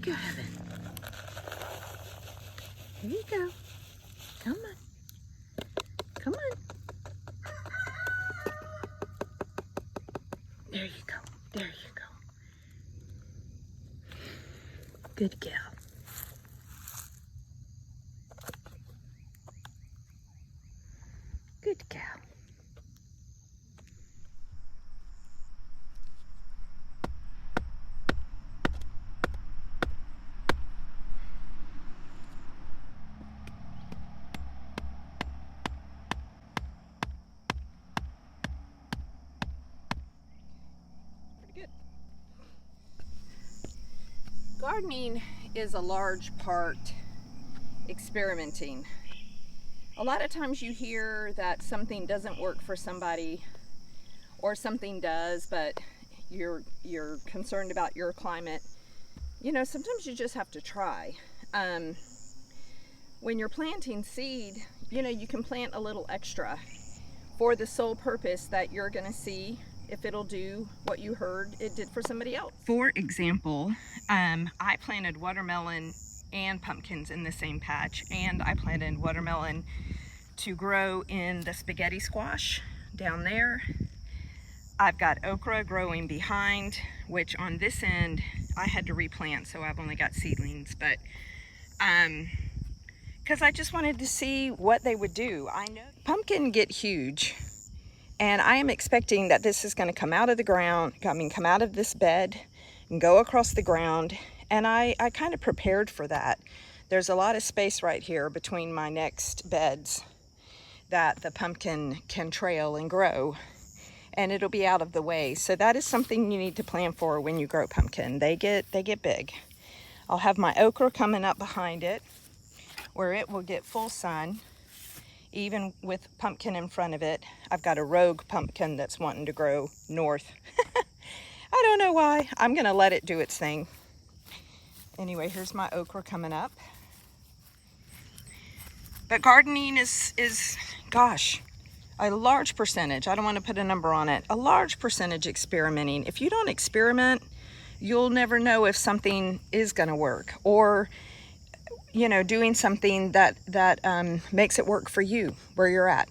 go, Heaven. There you go. Come on. Come on. There you go. There you go. Good gal. Good gal. Pretty good. Gardening is a large part experimenting. A lot of times you hear that something doesn't work for somebody or something does, but you're concerned about your climate. You know, sometimes you just have to try. When you're planting seed, you know, you can plant a little extra for the sole purpose that you're going to see if it'll do what you heard it did for somebody else. For example, I planted watermelon and pumpkins in the same patch, and I planted watermelon to grow in the spaghetti squash down there. I've got okra growing behind, which on this end I had to replant, so I've only got seedlings, but because I just wanted to see what they would do. I know pumpkin get huge, and I am expecting that this is going to come out of the ground, come out of this bed and go across the ground, and I kind of prepared for that. There's a lot of space right here between my next beds that the pumpkin can trail and grow, and it'll be out of the way. So that is something you need to plan for when you grow pumpkin. They get big. I'll have my okra coming up behind it, where it will get full sun, even with pumpkin in front of it. I've got a rogue pumpkin that's wanting to grow north. I don't know why. I'm gonna let it do its thing. Anyway, here's my okra coming up. But gardening is gosh, a large percentage, I don't want to put a number on it, a large percentage experimenting. If you don't experiment, you'll never know if something is going to work, or, you know, doing something that makes it work for you where you're at.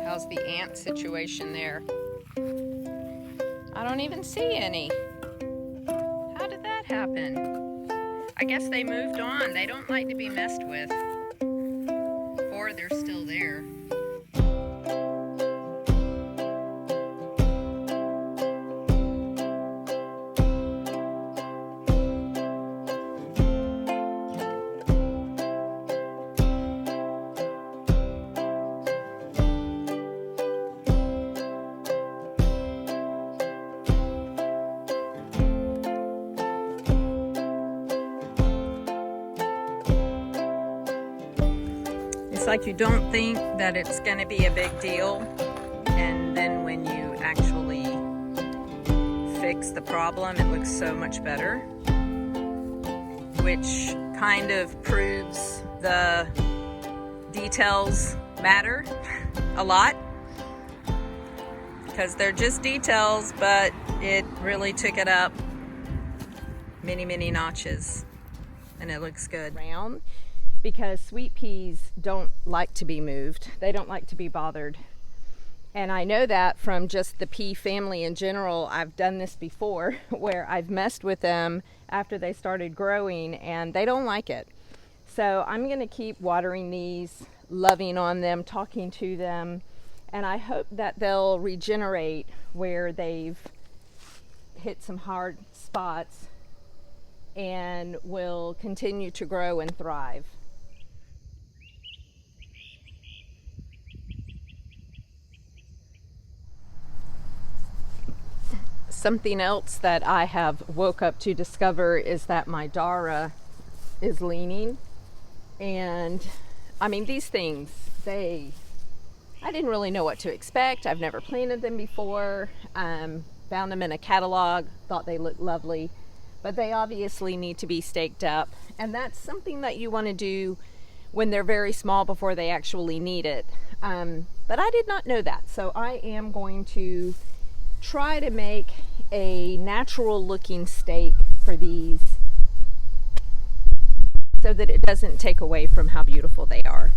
How's the ant situation there? I don't even see any. How did that happen? I guess they moved on. They don't like to be messed with. Or they're still there. looks like you don't think that it's going to be a big deal, and then when you actually fix the problem, it looks so much better, which kind of proves the details matter a lot, because they're just details, but it really took it up many notches, and it looks good. Round, because sweet peas don't like to be moved. They don't like to be bothered. And I know that from just the pea family in general. I've done this before where I've messed with them after they started growing and they don't like it. So I'm gonna keep watering these, loving on them, talking to them, and I hope that they'll regenerate where they've hit some hard spots and will continue to grow and thrive. Something else that I have woke up to discover is that my Dara is leaning. And I mean, these things, I didn't really know what to expect. I've never planted them before. Found them in a catalog, thought they looked lovely, but they obviously need to be staked up. And that's something that you want to do when they're very small before they actually need it. But I did not know that. So I am going to try to make a natural looking stake for these so that it doesn't take away from how beautiful they are.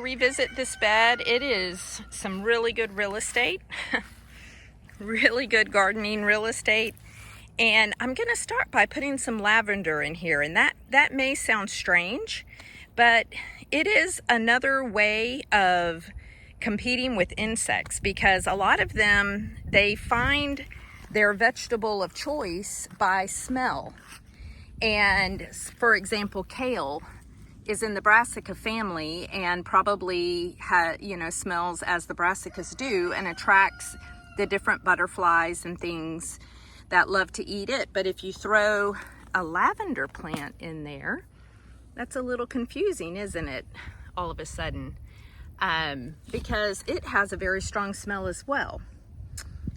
Revisit this bed. It is some really good real estate, really good gardening real estate. And I'm going to start by putting some lavender in here. And that may sound strange, but it is another way of competing with insects, because a lot of them, they find their vegetable of choice by smell. And for example, kale is in the brassica family and probably smells as the brassicas do and attracts the different butterflies and things that love to eat it. But if you throw a lavender plant in there, that's a little confusing, isn't it, all of a sudden? Because it has a very strong smell as well.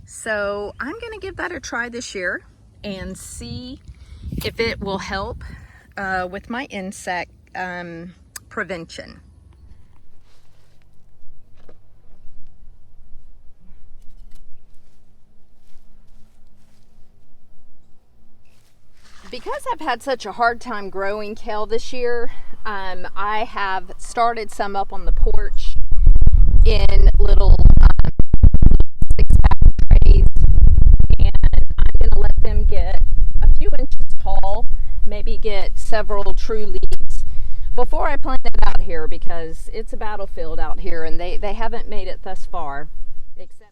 So I'm going to give that a try this year and see if it will help with my insect prevention. Because I've had such a hard time growing kale this year, I have started some up on the porch in little 6-pack trays, and I'm going to let them get a few inches tall, maybe get several true leaves before I plant it out here, because it's a battlefield out here and they haven't made it thus far. Except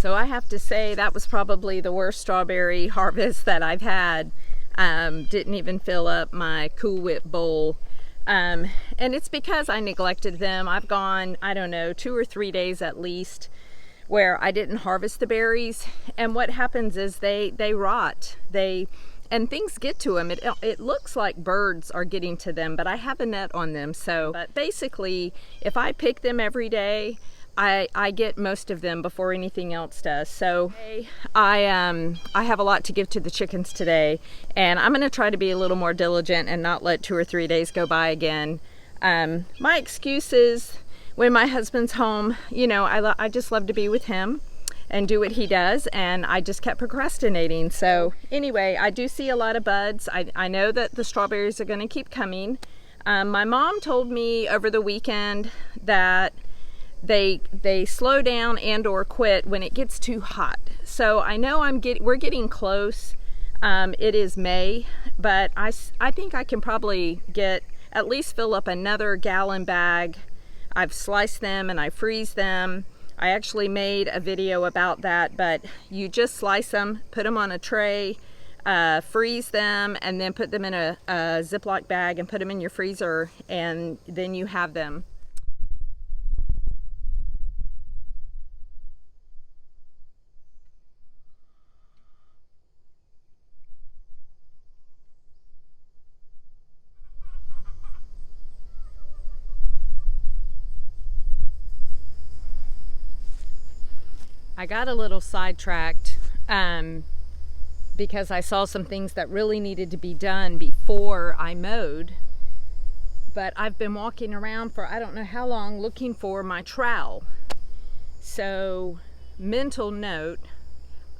So I have to say that was probably the worst strawberry harvest that I've had. Didn't even fill up my Cool Whip bowl. And it's because I neglected them. I've gone, I don't know, 2 or 3 days at least where I didn't harvest the berries. And what happens is they rot. And things get to them. It looks like birds are getting to them, but I have a net on them. So, but basically, if I pick them every day, I get most of them before anything else does. So I have a lot to give to the chickens today, and I'm gonna try to be a little more diligent and not let 2 or 3 days go by again. My excuse is when my husband's home, you know, I just love to be with him and do what he does, and I just kept procrastinating. So anyway, I do see a lot of buds. I know that the strawberries are gonna keep coming. My mom told me over the weekend that they slow down and or quit when it gets too hot. So I know we're getting close. It is May, but I think I can probably at least fill up another gallon bag. I've sliced them and I freeze them. I actually made a video about that, but you just slice them, put them on a tray, freeze them, and then put them in a Ziploc bag and put them in your freezer, and then you have them. I got a little sidetracked because I saw some things that really needed to be done before I mowed. But I've been walking around for I don't know how long looking for my trowel. So, mental note,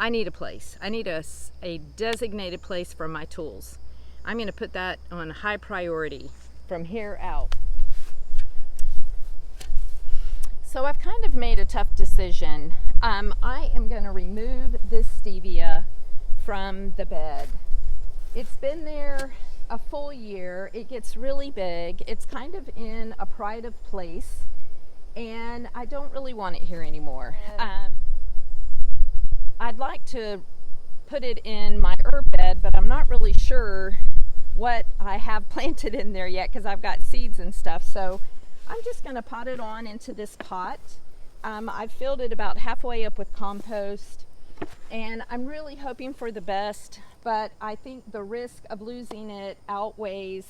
I need a place. I need a designated place for my tools. I'm going to put that on high priority from here out. So I've kind of made a tough decision. I am going to remove this stevia from the bed. It's been there a full year. It gets really big. It's kind of in a pride of place, and I don't really want it here anymore. I'd like to put it in my herb bed, but I'm not really sure what I have planted in there yet because I've got seeds and stuff. So I'm just going to pot it on into this pot. I've filled it about halfway up with compost, and I'm really hoping for the best, but I think the risk of losing it outweighs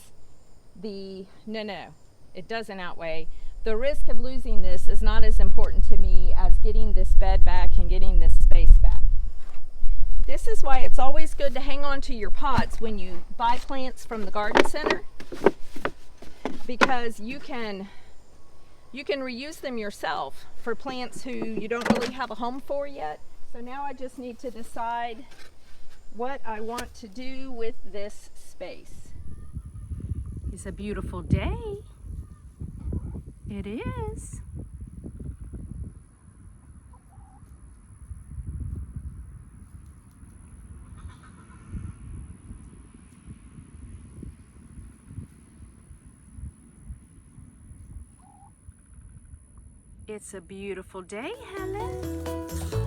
it doesn't outweigh. The risk of losing this is not as important to me as getting this bed back and getting this space back. This is why it's always good to hang on to your pots when you buy plants from the garden center, because you can reuse them yourself for plants who you don't really have a home for yet. So now I just need to decide what I want to do with this space. It's a beautiful day. It is. It's a beautiful day, Helen.